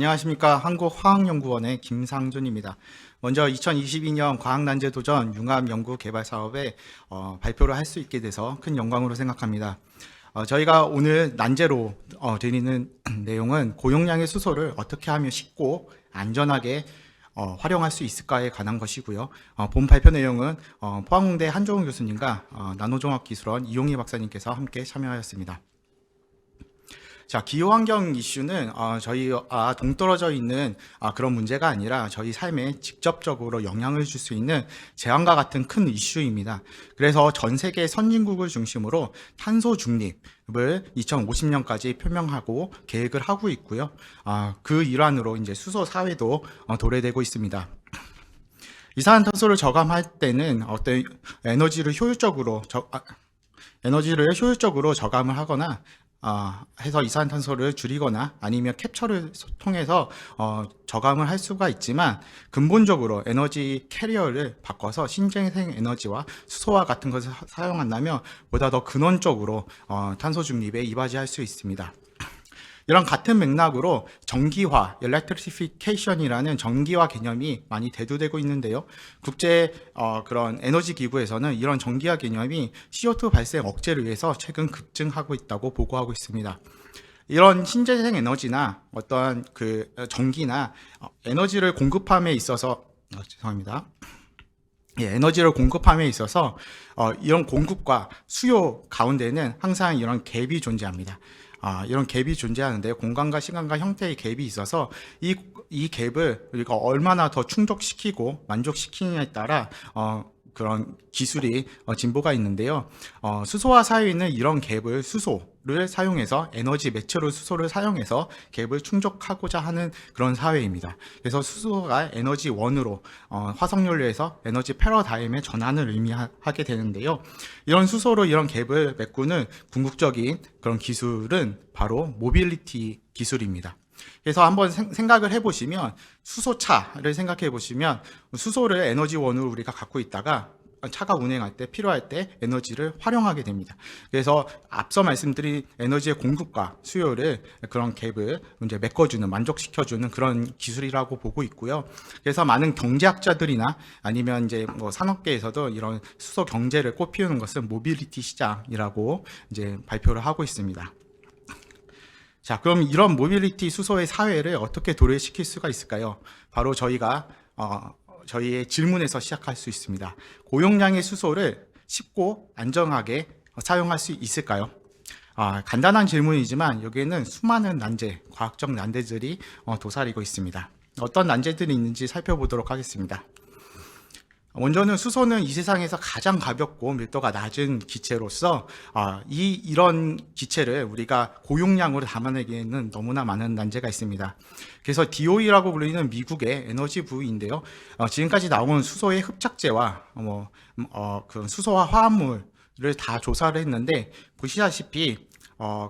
안녕하십니까. 한국화학연구원의 김상준입니다. 먼저 2022년 과학난제도전 융합연구개발사업에 발표를 할 수 있게 돼서 큰 영광으로 생각합니다. 저희가 오늘 난제로 드리는 내용은 고용량의 수소를 어떻게 하면 쉽고 안전하게 활용할 수 있을까에 관한 것이고요. 본 발표 내용은 포항공대 한종훈 교수님과 나노종합기술원 이용희 박사님께서 함께 참여하였습니다. 자, 기후환경 이슈는 저희와 동떨어져 있는 그런 문제가 아니라 저희 삶에 직접적으로 영향을 줄 수 있는 재앙과 같은 큰 이슈입니다. 그래서 전 세계 선진국을 중심으로 탄소 중립을 2050년까지 표명하고 계획을 하고 있고요. 그 일환으로 이제 수소 사회도 도래되고 있습니다. 이산화탄소를 저감할 때는 어떤 에너지를 효율적으로 저감을 하거나 해서 이산화탄소를 줄이거나 아니면 캡처를 통해서 저감을 할 수가 있지만, 근본적으로 에너지 캐리어를 바꿔서 신재생 에너지와 수소와 같은 것을 사용한다면 보다 더 근원적으로 탄소 중립에 이바지할 수 있습니다. 이런 같은 맥락으로 전기화, electrification이라는 전기화 개념이 많이 대두되고 있는데요. 국제 그런 에너지 기구에서는 이런 전기화 개념이 CO2 발생 억제를 위해서 최근 급증하고 있다고 보고하고 있습니다. 이런 신재생 에너지나 어떠한 그 전기나 에너지를 공급함에 있어서 에너지를 공급함에 있어서 이런 공급과 수요 가운데는 항상 이런 갭이 존재합니다. 이런 갭이 존재하는데, 공간과 시간과 형태의 갭이 있어서 이 갭을 우리가 얼마나 더 충족시키고 만족시키느냐에 따라 그런 기술이 진보가 있는데요. 수소와 사유에는 이런 갭을, 수소를 사용해서 에너지 매체로 수소를 사용해서 갭을 충족하고자 하는 그런 사회입니다. 그래서 수소가 에너지 원으로 화석연료에서 에너지 패러다임의 전환을 의미하게 되는데요. 이런 수소로 이런 갭을 메꾸는 궁극적인 그런 기술은 바로 모빌리티 기술입니다. 그래서 한번 생각을 해보시면, 수소차를 생각해 보시면 수소를 에너지원으로 우리가 갖고 있다가 차가 운행할 때, 필요할 때 에너지를 활용하게 됩니다. 그래서 앞서 말씀드린 에너지의 공급과 수요를, 그런 갭을 이제 메꿔주는, 만족시켜주는 그런 기술이라고 보고 있고요. 그래서 많은 경제학자들이나 아니면 이제 뭐 산업계에서도 이런 수소 경제를 꽃피우는 것은 모빌리티 시장이라고 이제 발표를 하고 있습니다. 자, 그럼 이런 모빌리티 수소의 사회를 어떻게 도래시킬 수가 있을까요? 바로 저희가 저희의 질문에서 시작할 수 있습니다. 고용량의 수소를 쉽고 안전하게 사용할 수 있을까요? 간단한 질문이지만 여기에는 수많은 난제, 과학적 난제들이 도사리고 있습니다. 어떤 난제들이 있는지 살펴보도록 하겠습니다. 먼저는 수소는 이 세상에서 가장 가볍고 밀도가 낮은 기체로서 이런 기체를 우리가 고용량으로 담아내기에는 너무나 많은 난제가 있습니다. 그래서 DOE라고 불리는 미국의 에너지 부인데요. 지금까지 나온 수소의 흡착제와 그 수소와 화합물을 다 조사를 했는데, 보시다시피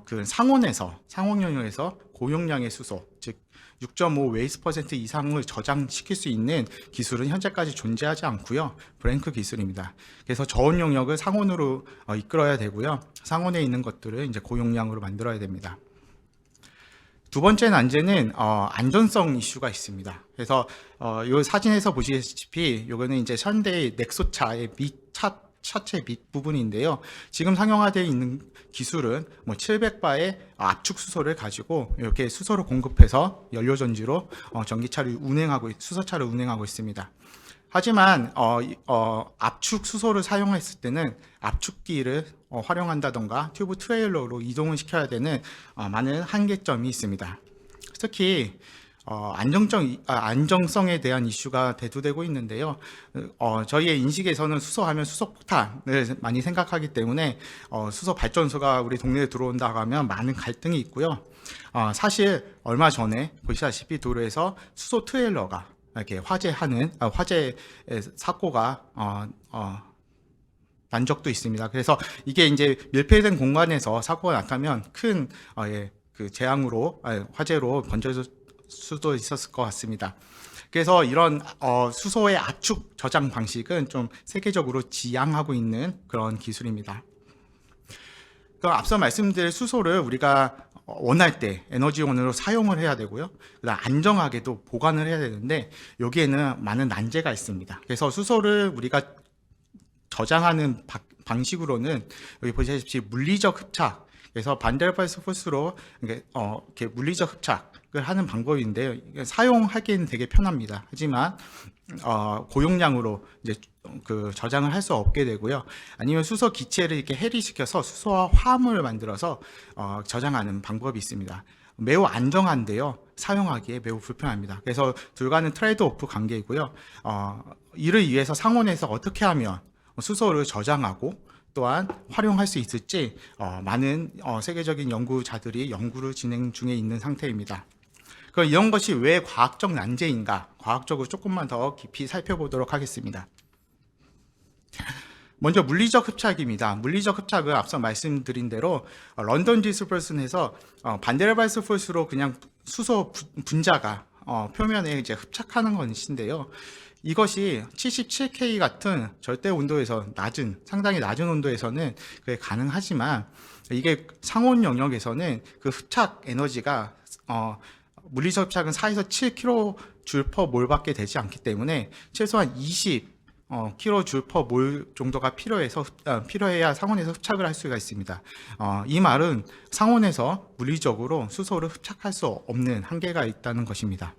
그 상온연료에서 고용량의 수소, 즉 6.5 웨이스 퍼센트 이상을 저장시킬 수 있는 기술은 현재까지 존재하지 않고요. 브랭크 기술입니다. 그래서 저온 용역을 상온으로 이끌어야 되고요. 상온에 있는 것들을 이제 고용량으로 만들어야 됩니다. 두 번째 난제는 안전성 이슈가 있습니다. 그래서 이 사진에서 보시다시피 이거는 이제 현대의 넥소차의 차체 밑 부분인데요. 지금 상용화되어 있는 기술은 700바의 압축 수소를 가지고 이렇게 수소를 공급해서 연료전지로 수소차를 운행하고 있습니다. 하지만 압축 수소를 사용했을 때는 압축기를 활용한다던가 튜브 트레일러로 이동을 시켜야 되는 많은 한계점이 있습니다. 특히 안정성에 대한 이슈가 대두되고 있는데요. 저희의 인식에서는 수소하면 수소폭탄을 많이 생각하기 때문에 수소 발전소가 우리 동네에 들어온다고 하면 많은 갈등이 있고요. 사실 얼마 전에 보시다시피 도로에서 수소 트레일러가 이렇게 화재 사고가 난 적도 있습니다. 그래서 이게 이제 밀폐된 공간에서 사고가 나타나면 큰 그 재앙으로, 화재로 번져질 수도 있었을 것 같습니다. 그래서 이런 수소의 압축 저장 방식은 좀 세계적으로 지향하고 있는 그런 기술입니다. 그럼 앞서 말씀드린 수소를 우리가 원할 때 에너지원으로 사용을 해야 되고요. 그다음 안정하게도 보관을 해야 되는데 여기에는 많은 난제가 있습니다. 그래서 수소를 우리가 저장하는 방식으로는 여기 보시다시피 물리적 흡착, 그래서 반데르발스 포스로 이렇게 물리적 흡착을 하는 방법인데요. 사용하기에는 되게 편합니다. 하지만 고용량으로 이제 그 저장을 할 수 없게 되고요. 아니면 수소 기체를 이렇게 해리시켜서 수소와 화합물을 만들어서 저장하는 방법이 있습니다. 매우 안정한데요. 사용하기에 매우 불편합니다. 그래서 둘과는 트레이드 오프 관계이고요. 이를 위해서 상온에서 어떻게 하면 수소를 저장하고 또한 활용할 수 있을지 많은 세계적인 연구자들이 연구를 진행 중에 있는 상태입니다. 그럼 이런 것이 왜 과학적 난제인가? 과학적으로 조금만 더 깊이 살펴보도록 하겠습니다. 먼저 물리적 흡착입니다. 물리적 흡착은 앞서 말씀드린 대로 런던 디스퍼슨에서 반데르발스 포스로 그냥 수소 분자가 표면에 이제 흡착하는 것인데요. 이것이 77K 같은 절대 온도에서 상당히 낮은 온도에서는 그게 가능하지만 이게 상온 영역에서는 그 흡착 에너지가 물리적 흡착은 4에서 7kJ/몰밖에 되지 않기 때문에 최소한 20kJ/몰 정도가 필요해야 상온에서 흡착을 할 수가 있습니다. 이 말은 상온에서 물리적으로 수소를 흡착할 수 없는 한계가 있다는 것입니다.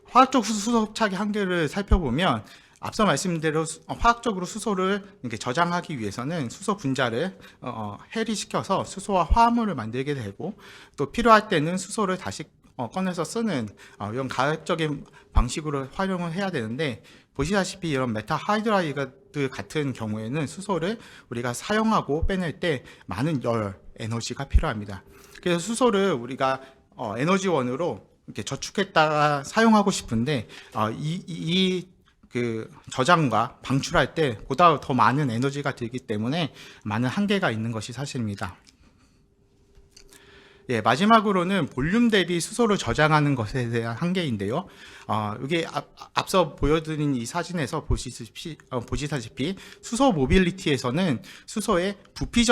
화학적 수소 흡착의 한계를 살펴보면 앞서 말씀드린 대로 화학적으로 수소를 이렇게 저장하기 위해서는 수소 분자를 해리시켜서 수소와 화합물을 만들게 되고 또 필요할 때는 수소를 다시 꺼내서 쓰는 이런 가역적인 방식으로 활용을 해야 되는데 보시다시피 이런 메탈 하이드라이드 같은 경우에는 수소를 우리가 사용하고 빼낼 때 많은 열, 에너지가 필요합니다. 그래서 수소를 우리가 에너지원으로 이렇게 저축했다가 사용하고 싶은데 그 저장과 방출할 때 보다 더 많은 에너지가 들기 때문에 많은 한계가 있는 것이 사실입니다. 예, 마지막으로는 볼륨 대비 수소를 저장하는 것에 대한 한계인데요. 이게 앞서 보여드린 이 사진에서 보시다시피 수소 모빌리티에서는 수소의 부피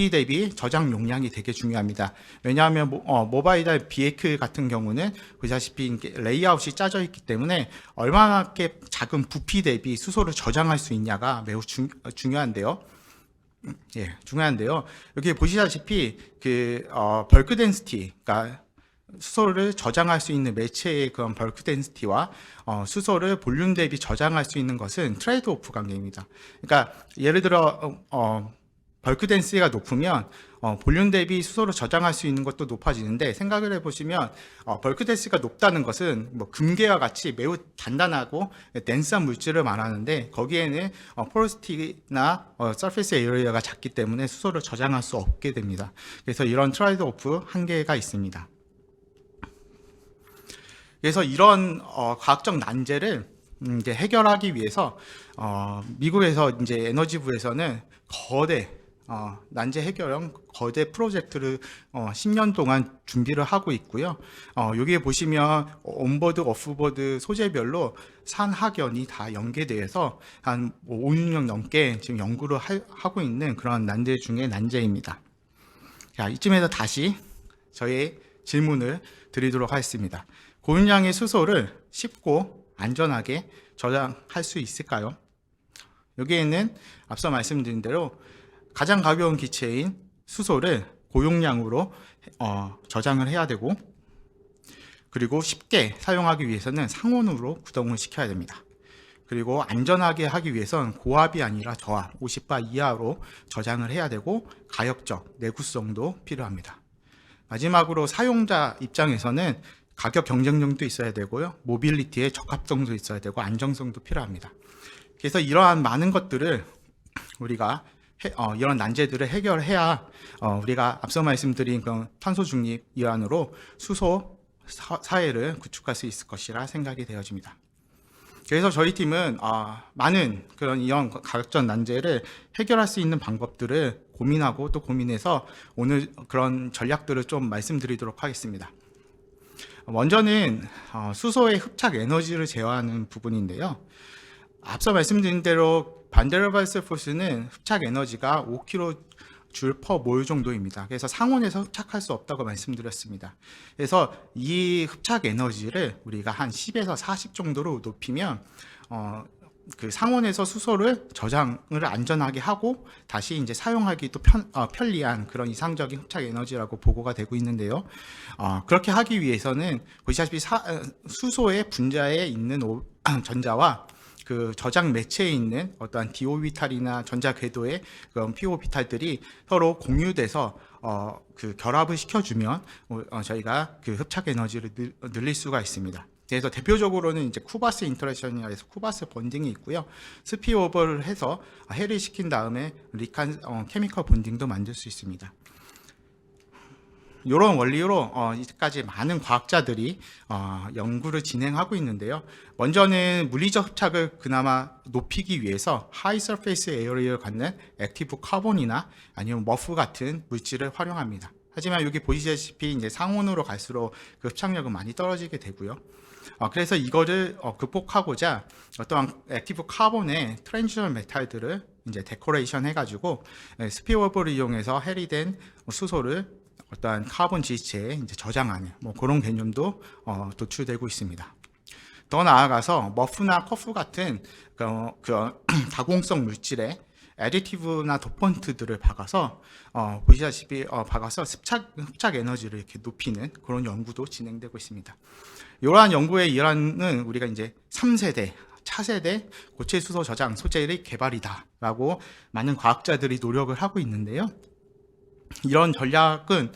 대비 저장 용량이 되게 중요합니다. 왜냐하면 모바일 비에크 같은 경우는 보시다시피 레이아웃이 짜져 있기 때문에 얼마나 작은 부피 대비 수소를 저장할 수 있냐가 매우 중요한데요. 여기 보시다시피 벌크 덴시티, 그러니까 수소를 저장할 수 있는 매체의 그런 벌크 덴시티와 수소를 볼륨 대비 저장할 수 있는 것은 트레이드 오프 관계입니다. 그러니까 예를 들어 벌크 덴시티가 높으면 볼륨 대비 수소를 저장할 수 있는 것도 높아지는데 생각을 해보시면 벌크 덴시티가 높다는 것은 뭐 금괴와 같이 매우 단단하고 덴스한 물질을 말하는데 거기에는 포로시티나 서페이스 에리어가 작기 때문에 수소를 저장할 수 없게 됩니다. 그래서 이런 트레이드 오프 한계가 있습니다. 그래서 이런 과학적 난제를 이제 해결하기 위해서 미국에서 이제 에너지부에서는 거대 난제 해결형 거대 프로젝트를 10년 동안 준비를 하고 있고요. 여기에 보시면 온보드, 오프보드 소재별로 산학연이 다 연계되어서 한 5, 6년 넘게 지금 연구를 하고 있는 그런 난제 중에 난제입니다. 자, 이쯤에서 다시 저의 질문을 드리도록 하겠습니다. 고용량의 수소를 쉽고 안전하게 저장할 수 있을까요? 여기에는 앞서 말씀드린 대로 가장 가벼운 기체인 수소를 고용량으로 저장을 해야 되고 그리고 쉽게 사용하기 위해서는 상온으로 구동을 시켜야 됩니다. 그리고 안전하게 하기 위해서는 고압이 아니라 저압 50바 이하로 저장을 해야 되고 가역적 내구성도 필요합니다. 마지막으로 사용자 입장에서는 가격 경쟁력도 있어야 되고요. 모빌리티의 적합성도 있어야 되고 안정성도 필요합니다. 그래서 이러한 많은 것들을 우리가 이런 난제들을 해결해야 우리가 앞서 말씀드린 그런 탄소 중립 이완으로 수소 사회를 구축할 수 있을 것이라 생각이 되어집니다. 그래서 저희 팀은 많은 이런 가격적 난제를 해결할 수 있는 방법들을 고민하고 또 고민해서 오늘 그런 전략들을 좀 말씀드리도록 하겠습니다. 먼저는 수소의 흡착 에너지를 제어하는 부분인데요. 앞서 말씀드린 대로 반데르발스 포스는 흡착 에너지가 줄 퍼 몰 정도입니다. 그래서 상온에서 흡착할 수 없다고 말씀드렸습니다. 그래서 이 흡착 에너지를 우리가 한 10에서 40 정도로 높이면 그 상온에서 수소를 저장을 안전하게 하고 다시 이제 사용하기도 편리한 그런 이상적인 흡착 에너지라고 보고가 되고 있는데요. 그렇게 하기 위해서는 보시다시피 수소의 분자에 있는 전자와 그 저장 매체에 있는 어떠한 디오비탈이나 전자 궤도의 그런 피오비탈들이 서로 공유돼서 그 결합을 시켜주면 저희가 그 흡착 에너지를 늘릴 수가 있습니다. 그래서 대표적으로는 이제 쿠바스 인터랙션이라 해서 쿠바스 본딩이 있고요. 스피오버를 해서 해를 시킨 다음에 리칸 케미컬 본딩도 만들 수 있습니다. 이런 원리로 이제까지 많은 과학자들이 연구를 진행하고 있는데요. 먼저는 물리적 흡착을 그나마 높이기 위해서 하이 서페이스 에어리어를 갖는 액티브 카본이나 아니면 머프 같은 물질을 활용합니다. 하지만 여기 보시다시피 이제 상온으로 갈수록 그 흡착력은 많이 떨어지게 되고요. 그래서 이거를 극복하고자 어떠한 액티브 카본의 트랜지션 메탈들을 이제 데코레이션 해가지고 스피어버를 이용해서 해리된 수소를 어떠한 카본 지체에 이제 저장하는 그런 개념도 도출되고 있습니다. 더 나아가서 머프나 커프 같은 그 가공성 물질에 애디티브나 도펀트들을 박아서 보시다시피 박아서 흡착 에너지를 이렇게 높이는 그런 연구도 진행되고 있습니다. 이러한 연구의 일환은 우리가 이제 3세대 차세대 고체 수소 저장 소재의 개발이다라고 많은 과학자들이 노력을 하고 있는데요. 이런 전략은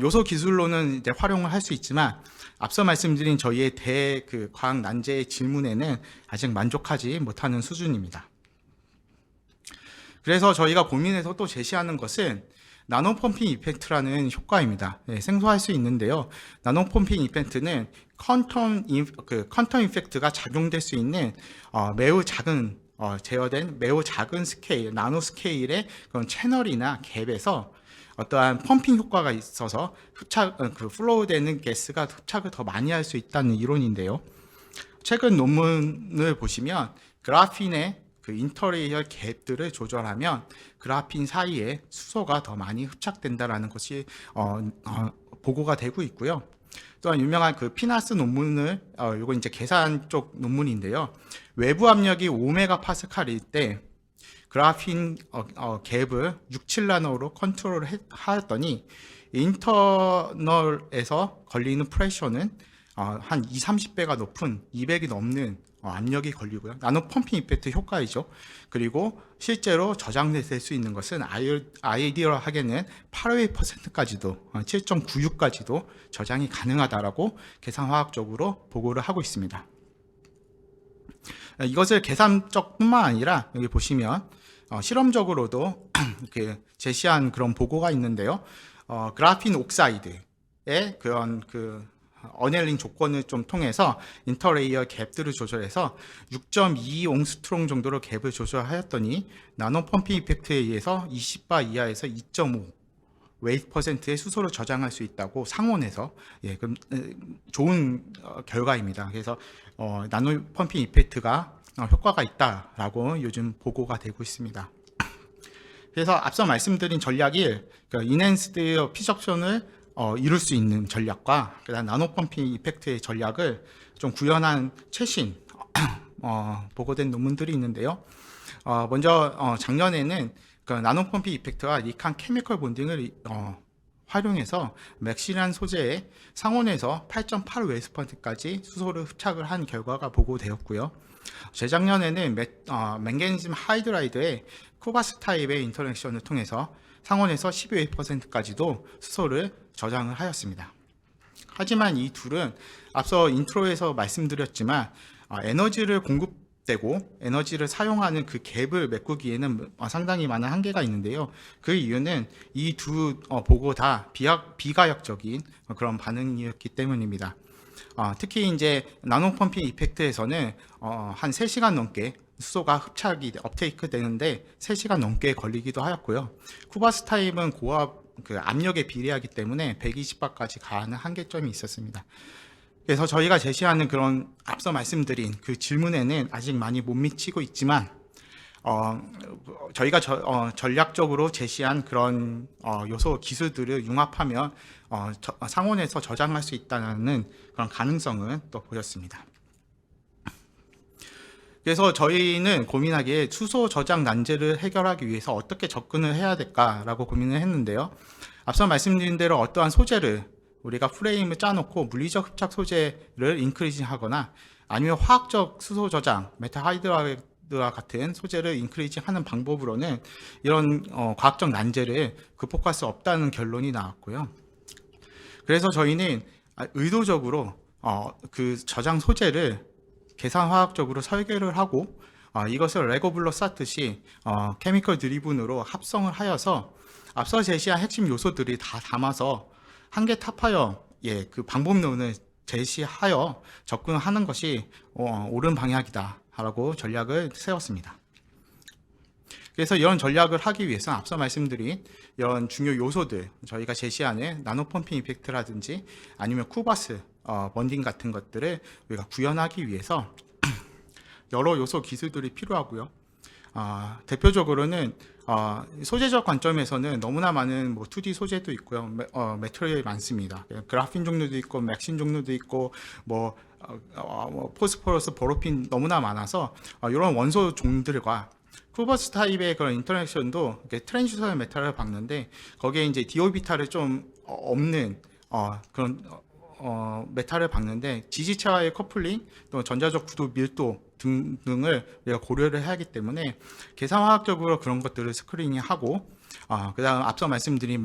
요소 기술로는 이제 활용을 할 수 있지만 앞서 말씀드린 저희의 그 과학 난제의 질문에는 아직 만족하지 못하는 수준입니다. 그래서 저희가 고민해서 또 제시하는 것은 나노 펌핑 이펙트라는 효과입니다. 생소할 수 있는데요. 나노 펌핑 이펙트는 퀀텀 이펙트가 작용될 수 있는 매우 작은 제어된 매우 작은 스케일, 나노 스케일의 그런 채널이나 갭에서 어떠한 펌핑 효과가 있어서 플로우되는 가스가 흡착을 더 많이 할 수 있다는 이론인데요. 최근 논문을 보시면 그라핀의 그 인터레이어 갭들을 조절하면 그라핀 사이에 수소가 더 많이 흡착된다라는 것이 보고가 되고 있고요. 또한 유명한 그 피나스 논문을 이거 이제 계산 쪽 논문인데요. 외부 압력이 5메가파스칼일 때 그라핀 갭을 6, 7나노로 컨트롤을 하였더니 인터널에서 걸리는 프레셔는 한 2, 30배가 높은 200이 넘는 압력이 걸리고요. 나노 펌핑 이펙트 효과이죠. 그리고 실제로 저장될 수 있는 것은 아이디어하게는 8%까지도 7.96까지도 저장이 가능하다라고 계산화학적으로 보고를 하고 있습니다. 이것을 계산적뿐만 아니라 여기 보시면 실험적으로도 이렇게 제시한 그런 보고가 있는데요. 그라핀 옥사이드의 그런 어넬링 조건을 좀 통해서 인터레이어 갭들을 조절해서 6.2 옹스트롱 정도로 갭을 조절하였더니 나노 펌핑 이펙트에 의해서 20바 이하에서 2.5 웨이트 퍼센트의 수소를 저장할 수 있다고 상온에서 그럼 좋은 결과입니다. 그래서 나노 펌핑 이펙트가 효과가 있다라고 요즘 보고가 되고 있습니다. 그래서 앞서 말씀드린 전략이 인핸스드 피적션을 이룰 수 있는 전략과 그다음 나노 펌핑 이펙트의 전략을 좀 구현한 최신 보고된 논문들이 있는데요. 먼저 작년에는 나노 펌핑 이펙트와 리칸 케미컬 본딩을 활용해서 맥시란 소재의 상온에서 8.8 웨스펀트까지 수소를 흡착을 한 결과가 보고되었고요. 재작년에는 맹가니즘 하이드라이드의 쿠바스 타입의 인터랙션을 통해서 상온에서 12%까지도 수소를 저장을 하였습니다. 하지만 이 둘은 앞서 인트로에서 말씀드렸지만 에너지를 공급되고 에너지를 사용하는 그 갭을 메꾸기에는 상당히 많은 한계가 있는데요. 그 이유는 이 두 보고 다 비가역적인 그런 반응이었기 때문입니다. 특히 이제 나노 펌핑 이펙트에서는 한 3시간 넘게 수소가 흡착이 업테이크 되는데 3시간 넘게 걸리기도 하였고요. 쿠바스 타입은 고압 압력에 비례하기 때문에 120바까지 가는 한계점이 있었습니다. 그래서 저희가 제시하는 그런 앞서 말씀드린 그 질문에는 아직 많이 못 미치고 있지만 저희가 전략적으로 제시한 그런 요소 기술들을 융합하면 상온에서 저장할 수 있다는 그런 가능성은 또 보였습니다. 그래서 저희는 고민하기에 수소 저장 난제를 해결하기 위해서 어떻게 접근을 해야 될까라고 고민을 했는데요. 앞서 말씀드린 대로 어떠한 소재를 우리가 프레임을 짜놓고 물리적 흡착 소재를 인크리징 하거나 아니면 화학적 수소 저장, 메탈 하이드라이드와 같은 소재를 인크리징 하는 방법으로는 이런 과학적 난제를 극복할 수 없다는 결론이 나왔고요. 그래서 저희는 의도적으로 그 저장 소재를 계산화학적으로 설계를 하고 이것을 레고블럭 쌓듯이 케미컬 드리븐으로 합성을 하여서 앞서 제시한 핵심 요소들이 다 담아서 한계 타파형 그 방법론을 제시하여 접근하는 것이 옳은 방향이다 라고 전략을 세웠습니다. 그래서 이런 전략을 하기 위해서 앞서 말씀드린 이런 중요 요소들, 저희가 제시하는 나노 펌핑 이펙트라든지 아니면 쿠바스 번딩 같은 것들을 우리가 구현하기 위해서 여러 요소 기술들이 필요하고요. 대표적으로는 소재적 관점에서는 너무나 많은 2D 소재도 있고요. 매트리얼이 많습니다. 그라핀 종류도 있고 맥신 종류도 있고 포스포러스, 보로핀 너무나 많아서 이런 원소 종들과 쿠버스 타입의 그런 인터랙션도 트랜지스터 메탈을 박는데 거기에 이제 디오비탈을 좀 없는 그런 메탈을 박는데 지지체와의 커플링 또 전자적 구도 밀도 등을 우리가 고려를 해야 하기 때문에 계산화학적으로 그런 것들을 스크리닝하고 그다음 앞서 말씀드린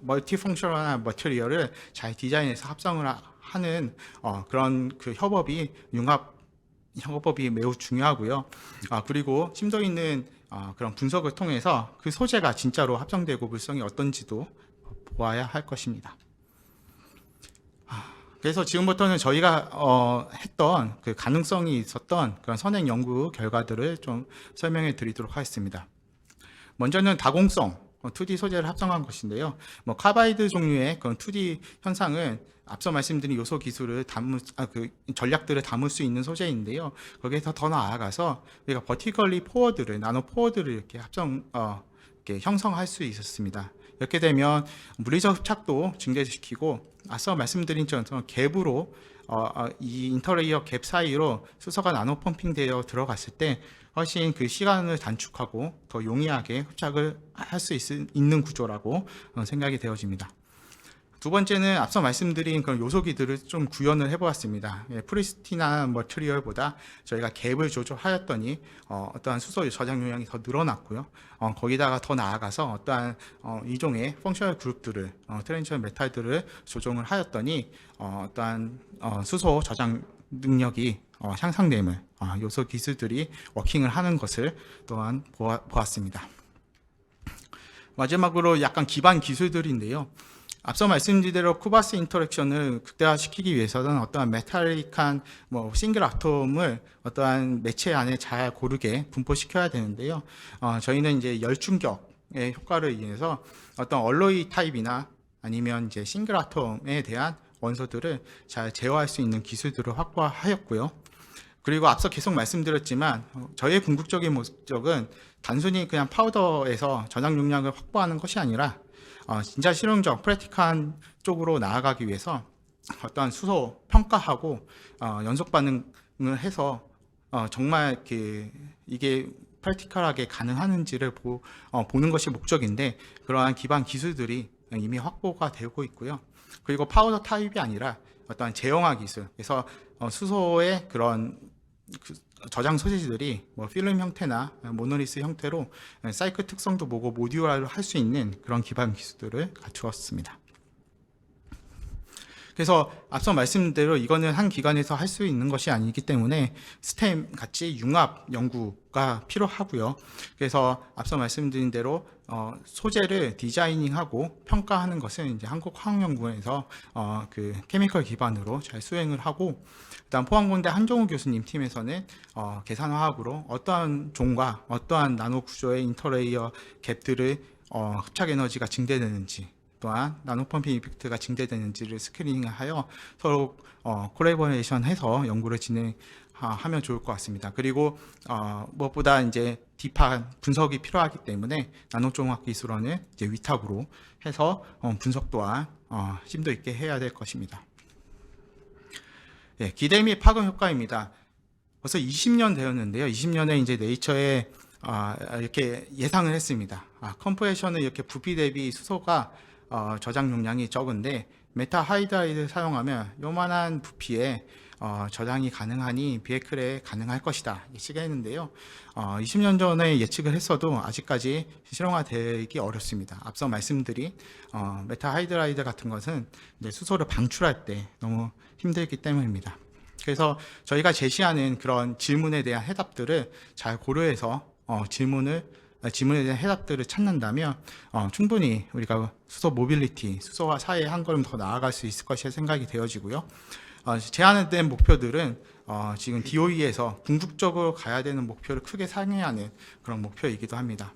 멀티펑셔널한 머티리얼을 잘 디자인해서 합성을 하는 그런 그 협업이 매우 중요하고요. 그리고 심도 있는 그런 분석을 통해서 그 소재가 진짜로 합성되고 물성이 어떤지도 보아야 할 것입니다. 그래서 지금부터는 저희가 했던 그 가능성이 있었던 그런 선행 연구 결과들을 좀 설명해 드리도록 하겠습니다. 먼저는 다공성 2D 소재를 합성한 것인데요. 카바이드 종류의 그런 2D 현상은 앞서 말씀드린 요소 기술을 그 전략들을 담을 수 있는 소재인데요. 거기에서 더 나아가서 우리가 버티컬리 포워드를 나노 포워드를 이렇게 이렇게 형성할 수 있었습니다. 이렇게 되면 물리적 흡착도 증대시키고 앞서 말씀드린 것처럼 갭으로 이 인터레이어 갭 사이로 수소가 나노 펌핑되어 들어갔을 때 훨씬 그 시간을 단축하고 더 용이하게 흡착을 할 수 있는 구조라고 생각이 되어집니다. 두 번째는 앞서 말씀드린 그런 요소기들을 좀 구현을 해보았습니다. 프리스틴한 머티리얼보다 저희가 갭을 조절하였더니 어떠한 수소 저장 용량이 더 늘어났고요. 거기다가 더 나아가서 어떠한 이종의 펑셔널 그룹들을 트랜지션 메탈들을 조정을 하였더니 어떠한 수소 저장 능력이 향상됨을 요소 기술들이 워킹을 하는 것을 또한 보았습니다. 마지막으로 약간 기반 기술들인데요. 앞서 말씀드린 대로 쿠바스 인터랙션을 극대화시키기 위해서는 어떠한 메탈릭한 싱글 아톰을 어떠한 매체 안에 잘 고르게 분포시켜야 되는데요. 저희는 이제 열충격의 효과를 인해서 어떤 얼로이 타입이나 아니면 이제 싱글 아톰에 대한 원소들을 잘 제어할 수 있는 기술들을 확보하였고요. 그리고 앞서 계속 말씀드렸지만 저희의 궁극적인 목적은 단순히 그냥 파우더에서 저장 용량을 확보하는 것이 아니라 진짜 실용적, 프랙티컬한 쪽으로 나아가기 위해서 어떠한 수소 평가하고 연속 반응을 해서 정말 이게 프랙티컬하게 가능한지를 보는 것이 목적인데 그러한 기반 기술들이 이미 확보가 되고 있고요. 그리고 파우더 타입이 아니라 어떠한 제형화 기술, 그래서 수소의 그런 저장 소재들이 필름 형태나 모노리스 형태로 사이클 특성도 보고 모듈화를 할 수 있는 그런 기반 기술들을 갖추었습니다. 그래서 앞서 말씀드린 대로 이거는 한 기관에서 할 수 있는 것이 아니기 때문에 스템 같이 융합 연구가 필요하고요. 그래서 앞서 말씀드린 대로 소재를 디자이닝하고 평가하는 것은 이제 한국화학연구원에서 그 케미컬 기반으로 잘 수행을 하고, 그다음 포항공대 한종우 교수님 팀에서는 계산화학으로 어떠한 종과 어떠한 나노 구조의 인터레이어 갭들을 흡착 에너지가 증대되는지, 또한 나노 펌핑 이펙트가 증대되는지를 스크리닝하여 서로 콜라보레이션 해서 연구를 진행하는 하면 좋을 것 같습니다. 그리고 무엇보다 이제 딥한 분석이 필요하기 때문에 나노종합 기술원을 이제 위탁으로 해서 분석 또한 심도 있게 해야 될 것입니다. 예, 기대 및 파급 효과입니다. 벌써 20년 되었는데요. 20년에 이제 네이처에 이렇게 예상을 했습니다. 컴프레셔는 이렇게 부피 대비 수소가 저장 용량이 적은데 메타 하이드라이드를 사용하면 요만한 부피에 저장이 가능하니 비에클에 가능할 것이다. 예측했는데요. 20년 전에 예측을 했어도 아직까지 실용화되기 어렵습니다. 앞서 말씀드린 메타 하이드라이드 같은 것은 이제 수소를 방출할 때 너무 힘들기 때문입니다. 그래서 저희가 제시하는 그런 질문에 대한 해답들을 잘 고려해서 질문에 대한 해답들을 찾는다면 충분히 우리가 수소 모빌리티, 수소화 사회에 한 걸음 더 나아갈 수 있을 것이 생각이 되어지고요. 제안된 목표들은 지금 DOE에서 궁극적으로 가야 되는 목표를 크게 상회하는 그런 목표이기도 합니다.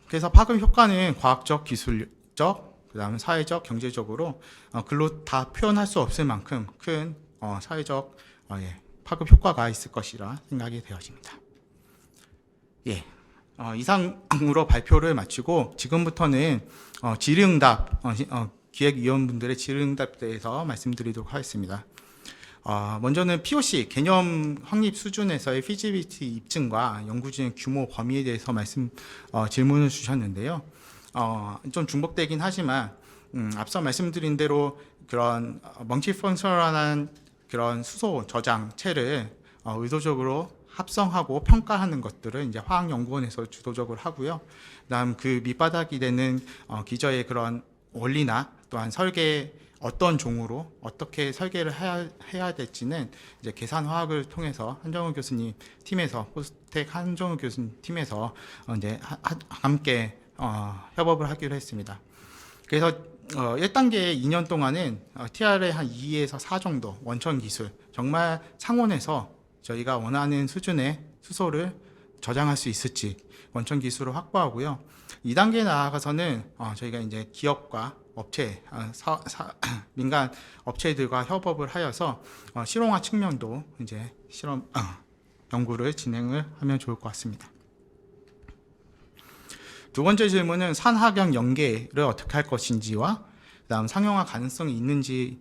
그래서 파급 효과는 과학적, 기술적, 그다음에 사회적, 경제적으로 글로 다 표현할 수 없을 만큼 큰 사회적 파급 효과가 있을 것이라 생각이 되어집니다. 예, 이상으로 발표를 마치고 지금부터는 질의응답, 기획위원분들의 질의응답에 대해서 말씀드리도록 하겠습니다. 먼저는 POC, 개념 확립 수준에서의 피지빌리티 입증과 연구 진행 규모 범위에 대해서 질문을 주셨는데요. 좀 중복되긴 하지만 앞서 말씀드린 대로 그런 멀티펑셔널한 그런 수소 저장체를 의도적으로 합성하고 평가하는 것들을 이제 화학연구원에서 주도적으로 하고요. 그다음 그 밑바닥이 되는 기저의 그런 원리나 또한 설계 어떤 종으로 어떻게 설계를 해야 될지는 이제 계산화학을 통해서 한정우 교수님 팀에서 포스텍 한정우 교수님 팀에서 이제 함께 협업을 하기로 했습니다. 그래서 1단계 2년 동안은 TR의 한 2에서 4 정도 원천 기술 정말 상온에서 저희가 원하는 수준의 수소를 저장할 수 있을지 원천 기술을 확보하고요. 2단계에 나아가서는 저희가 이제 기업과 업체, 민간 업체들과 협업을 하여서 실용화 측면도 이제 연구를 진행을 하면 좋을 것 같습니다. 두 번째 질문은 산학연 연계를 어떻게 할 것인지와 그다음 상용화 가능성이 있는지에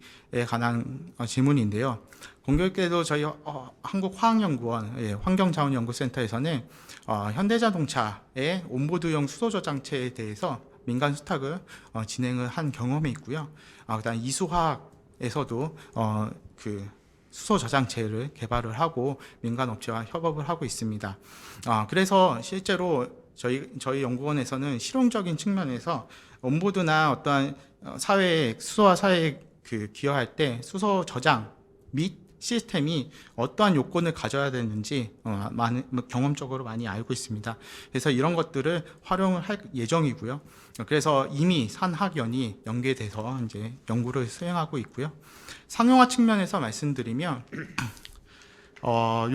관한 질문인데요. 공교롭게도 저희 한국화학연구원 환경자원연구센터에서는 현대자동차의 온보드용 수소 저장체에 대해서 민간 수탁을 진행을 한 경험이 있고요. 그다음 이수화학에서도 그 수소 저장체를 개발을 하고 민간 업체와 협업을 하고 있습니다. 그래서 실제로 저희 연구원에서는 실용적인 측면에서 온보드나 어떠한 사회에 수소화 사회에 기여할 때 수소 저장 및 시스템이 어떠한 요건을 가져야 되는지 경험적으로 많이 알고 있습니다. 그래서 이런 것들을 활용을 할 예정이고요. 그래서 이미 산학연이 연계돼서 이제 연구를 수행하고 있고요. 상용화 측면에서 말씀드리면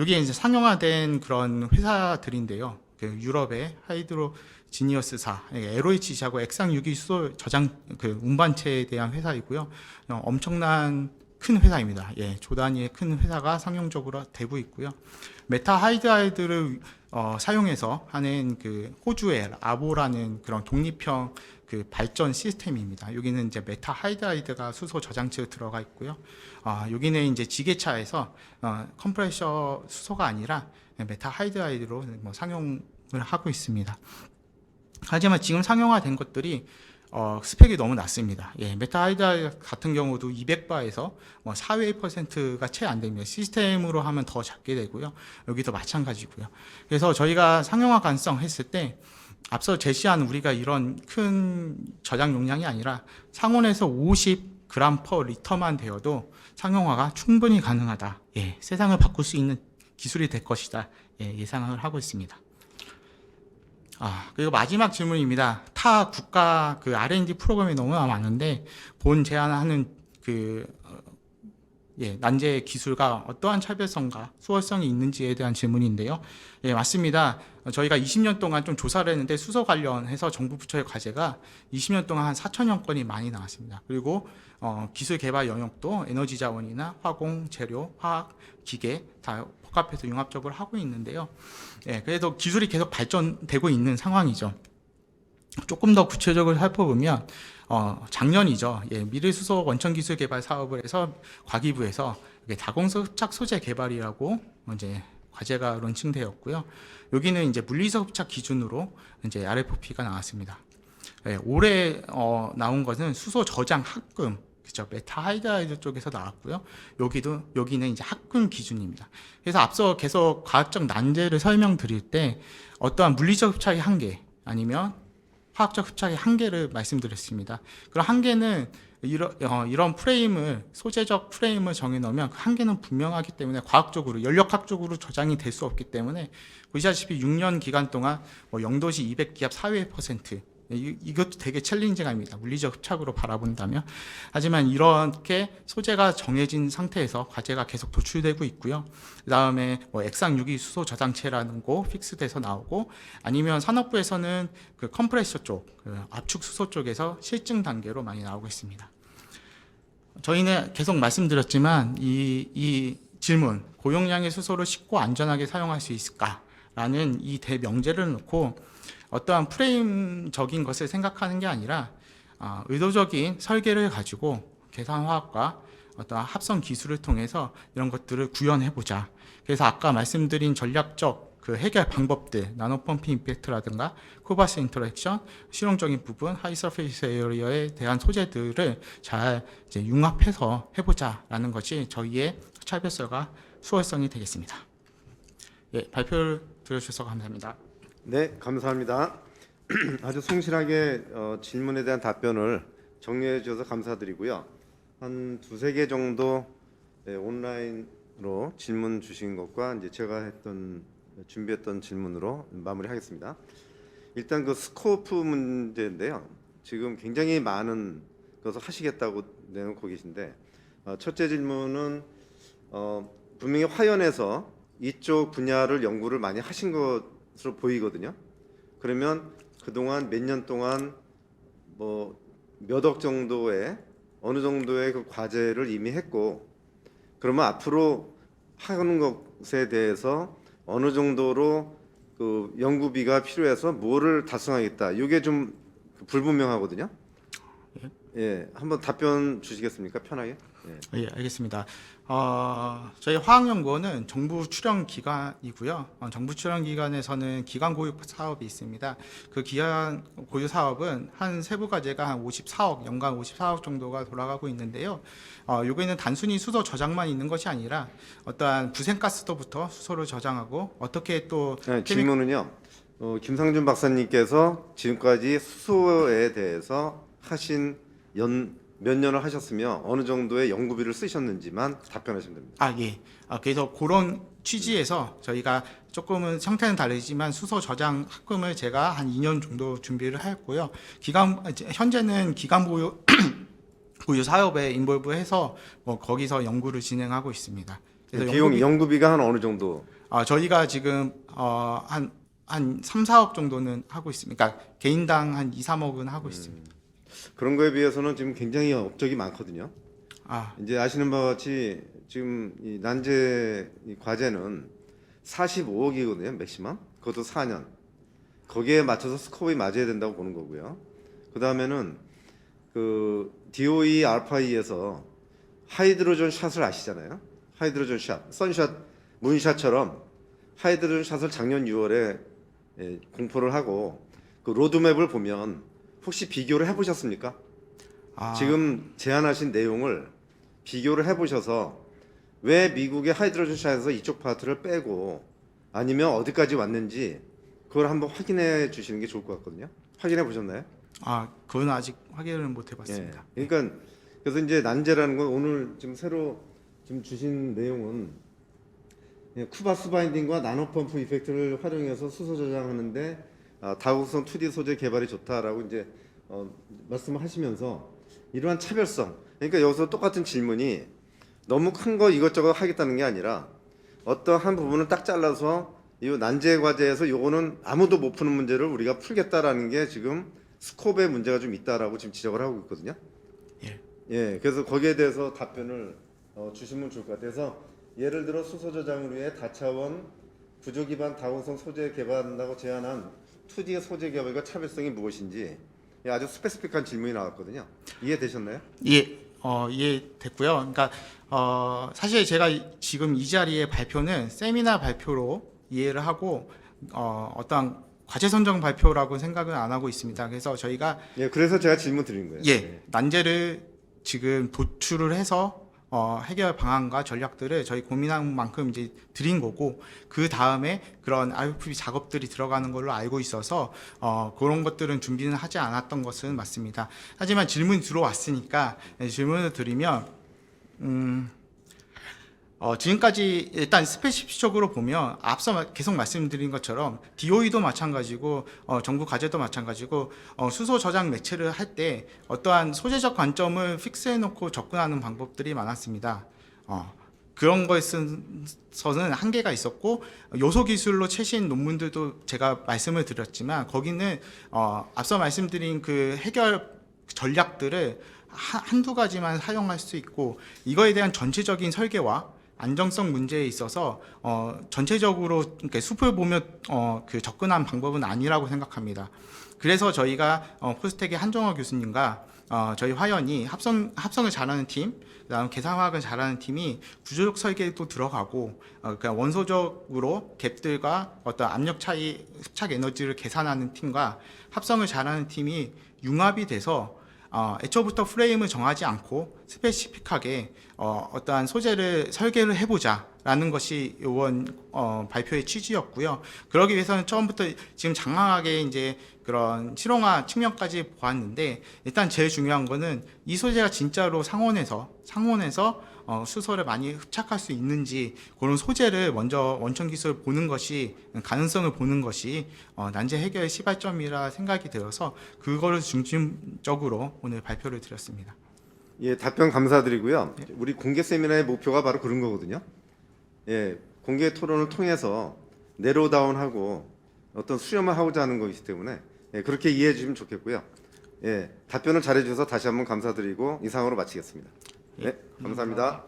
이게 이제 상용화된 그런 회사들인데요. 유럽의 하이드로지니어스사, LOH하고 액상 유기 수소 저장 운반체에 대한 회사이고요. 엄청난 큰 회사입니다. 조 단위의 큰 회사가 상용적으로 되고 있고요. 메타 하이드라이드를 사용해서 하는 호주의 아보라는 그런 독립형 발전 시스템입니다. 여기는 이제 메타 하이드라이드가 수소 저장체에 들어가 있고요. 여기는 이제 지게차에서 컴프레셔 수소가 아니라 메타 하이드라이드로 상용을 하고 있습니다. 하지만 지금 상용화된 것들이 스펙이 너무 낮습니다. 메타 하이드라이드 같은 경우도 200바에서 4~%가 채 안 됩니다. 시스템으로 하면 더 작게 되고요. 여기도 마찬가지고요. 그래서 저희가 상용화 가능성 했을 때 앞서 제시한 우리가 이런 큰 저장 용량이 아니라 상온에서 50g/L만 되어도 상용화가 충분히 가능하다. 세상을 바꿀 수 있는 기술이 될 것이다. 예상을 하고 있습니다. 그리고 마지막 질문입니다. 타 국가 R&D 프로그램이 너무나 많은데 본 제안하는 난제 기술과 어떠한 차별성과 수월성이 있는지에 대한 질문인데요. 예, 맞습니다. 저희가 20년 동안 좀 조사를 했는데 수소 관련해서 정부 부처의 과제가 20년 동안 한 4천여 건이 많이 나왔습니다. 그리고 기술 개발 영역도 에너지 자원이나 화공, 재료, 화학, 기계 다 복합해서 융합적으로 하고 있는데요. 예, 그래도 기술이 계속 발전되고 있는 상황이죠. 조금 더 구체적으로 살펴보면 작년이죠. 미래수소 원천기술 개발 사업을 해서 과기부에서 다공흡착 소재 개발이라고 이제 과제가 론칭되었고요. 여기는 이제 물리적 흡착 기준으로 이제 RFP가 나왔습니다. 올해 나온 것은 수소 저장 합금, 그렇죠. 메타 하이드라이드 쪽에서 나왔고요. 여기는 이제 합금 기준입니다. 그래서 앞서 계속 과학적 난제를 설명드릴 때 어떠한 물리적 흡착의 한계 아니면 화학적 흡착의 한계를 말씀드렸습니다. 그럼 한계는 이런 프레임을 소재적 프레임을 정해놓으면 그 한계는 분명하기 때문에 과학적으로 연력학적으로 저장이 될 수 없기 때문에 보시다시피 6년 기간 동안 0도시 200기압 4%, 이것도 되게 챌린징합니다. 물리적 흡착으로 바라본다면. 하지만 이렇게 소재가 정해진 상태에서 과제가 계속 도출되고 있고요. 그 다음에 액상 유기 수소 저장체라는 거 픽스돼서 나오고, 아니면 산업부에서는 그 컴프레셔 쪽, 압축 수소 쪽에서 실증 단계로 많이 나오고 있습니다. 저희는 계속 말씀드렸지만 이 질문, 고용량의 수소를 쉽고 안전하게 사용할 수 있을까라는 이 대명제를 놓고 어떠한 프레임적인 것을 생각하는 게 아니라 의도적인 설계를 가지고 계산화학과 어떠한 합성 기술을 통해서 이런 것들을 구현해보자. 그래서 아까 말씀드린 전략적 그 해결 방법들, 나노 펌핑 임팩트라든가 코바스 인터랙션, 실용적인 부분, 하이 서페이스 에어리어에 대한 소재들을 잘 이제 융합해서 해보자라는 것이 저희의 차별성과 수월성이 되겠습니다. 예, 발표를 들어주셔서 감사합니다. 네, 감사합니다. 아주 성실하게 질문에 대한 답변을 정리해 주셔서 감사드리고요. 한 두세 개 정도 온라인으로 질문 주신 것과 이제 제가 준비했던 질문으로 마무리하겠습니다. 일단 그 스코프 문제인데요. 지금 굉장히 많은 것을 하시겠다고 내놓고 계신데, 첫째 질문은 분명히 화연에서 이쪽 분야를 연구를 많이 하신 것으로 보이거든요. 그러면 그동안 몇 년 동안 뭐 몇 억 정도의 어느 정도의 그 과제를 이미 했고, 그러면 앞으로 하는 것에 대해서 어느 정도로 그 연구비가 필요해서 뭐를 달성하겠다. 이게 좀 불분명하거든요. 예, 한번 답변 주시겠습니까? 편하게. 예, 알겠습니다. 저희 화학연구원은 정부 출연 기관이고요. 정부 출연 기관에서는 기관 고유 사업이 있습니다. 그 기관 고유 사업은 한 세부 과제가 한 54억, 연간 54억 정도가 돌아가고 있는데요. 여기는 단순히 수소 저장만 있는 것이 아니라 어떠한 부생가스도부터 수소를 저장하고 어떻게 또 질문은요. 김상준 박사님께서 지금까지 수소에 대해서 하신 몇 년을 하셨으며 어느 정도의 연구비를 쓰셨는지만 답변하시면 됩니다. 예. 그래서 그런 취지에서 저희가 조금은 형태는 다르지만 수소 저장 합금을 제가 한 2년 정도 준비를 했고요. 현재는 기간 보유 사업에 인볼브해서 거기서 연구를 진행하고 있습니다. 그래서 연구비가 한 어느 정도? 저희가 지금 한 3, 4억 정도는 하고 있습니다. 그러니까 개인당 한 2, 3억은 하고 있습니다. 그런 거에 비해서는 지금 굉장히 업적이 많거든요. 이제 아시는 바와 같이 지금 이 난제 과제는 45억이거든요, 맥시멈. 그것도 4년. 거기에 맞춰서 스코업이 맞아야 된다고 보는 거고요. 그 다음에는 그 DOE 알파-E에서 하이드로전 샷을 아시잖아요. 하이드로전 샷, 선샷, 문샷처럼 하이드로전 샷을 작년 6월에 공포를 하고 그 로드맵을 보면 혹시 비교를 해보셨습니까? 지금 제안하신 내용을 비교를 해보셔서 왜 미국의 하이드로전 샷에서 이쪽 파트를 빼고 아니면 어디까지 왔는지 그걸 한번 확인해 주시는 게 좋을 것 같거든요. 확인해 보셨나요? 그건 아직 확인을 못 해봤습니다. 그러니까 그래서 이제 난제라는 건 오늘 지금 새로 지금 주신 내용은 쿠바스 바인딩과 나노 펌프 이펙트를 활용해서 수소 저장하는데 다국성 2D 소재 개발이 좋다라고 이제 말씀을 하시면서 이러한 차별성, 그러니까 여기서 똑같은 질문이 너무 큰 거 이것저것 하겠다는 게 아니라 어떤 한 부분을 딱 잘라서 이 난제 과제에서 요거는 아무도 못 푸는 문제를 우리가 풀겠다라는 게 지금 스코프에 문제가 좀 있다라고 지금 지적을 하고 있거든요. 예. 예, 그래서 거기에 대해서 답변을 주시면 좋을 것 같아서 예를 들어 수소 저장을 위해 다차원 구조 기반 다공성 소재 개발한다고 제안한 2D 소재 개발과 차별성이 무엇인지 예, 아주 스페시픽한 질문이 나왔거든요. 이해되셨나요? 예, 이해됐고요. 그러니까 사실 제가 지금 이 자리의 발표는 세미나 발표로 이해를 하고 어떠한 과제 선정 발표라고 생각은 안 하고 있습니다. 그래서 저희가 예, 그래서 제가 질문 드린 거예요. 예, 난제를 지금 도출을 해서 해결 방안과 전략들을 저희 고민한 만큼 이제 드린 거고, 그 다음에 그런 RFP 작업들이 들어가는 걸로 알고 있어서 그런 것들은 준비는 하지 않았던 것은 맞습니다. 하지만 질문이 들어왔으니까 질문을 드리면 지금까지 일단 스페시픽적으로 보면 앞서 계속 말씀드린 것처럼 DOE도 마찬가지고 정부 과제도 마찬가지고 수소 저장 매체를 할 때 어떠한 소재적 관점을 픽스해 놓고 접근하는 방법들이 많았습니다. 그런 거에 있어서는 한계가 있었고, 요소 기술로 최신 논문들도 제가 말씀을 드렸지만 거기는 앞서 말씀드린 그 해결 전략들을 한두 가지만 사용할 수 있고, 이거에 대한 전체적인 설계와 안정성 문제에 있어서 전체적으로 이렇게 숲을 보며 그 접근한 방법은 아니라고 생각합니다. 그래서 저희가 포스텍의 한정호 교수님과 저희 화연이 합성을 잘하는 팀, 그다음 계산화학을 잘하는 팀이 구조적 설계도 들어가고 그냥 원소적으로 갭들과 어떤 압력 차이, 흡착 에너지를 계산하는 팀과 합성을 잘하는 팀이 융합이 돼서 애초부터 프레임을 정하지 않고 스페시픽하게 어떠한 소재를 설계를 해보자라는 것이 이번 발표의 취지였고요. 그러기 위해서는 처음부터 지금 장황하게 이제 그런 실용화 측면까지 보았는데, 일단 제일 중요한 거는 이 소재가 진짜로 상온에서 수소를 많이 흡착할 수 있는지, 그런 소재를 먼저 원천 기술을 보는 것이, 가능성을 보는 것이 난제 해결의 시발점이라 생각이 들어서 그거를 중심적으로 오늘 발표를 드렸습니다. 예, 답변 감사드리고요. 네. 우리 공개 세미나의 목표가 바로 그런 거거든요. 예, 공개 토론을 통해서 내로다운하고 어떤 수렴을 하고자 하는 것이기 때문에 예, 그렇게 이해해 주시면 좋겠고요. 예, 답변을 잘해 주셔서 다시 한번 감사드리고 이상으로 마치겠습니다. 네, 감사합니다.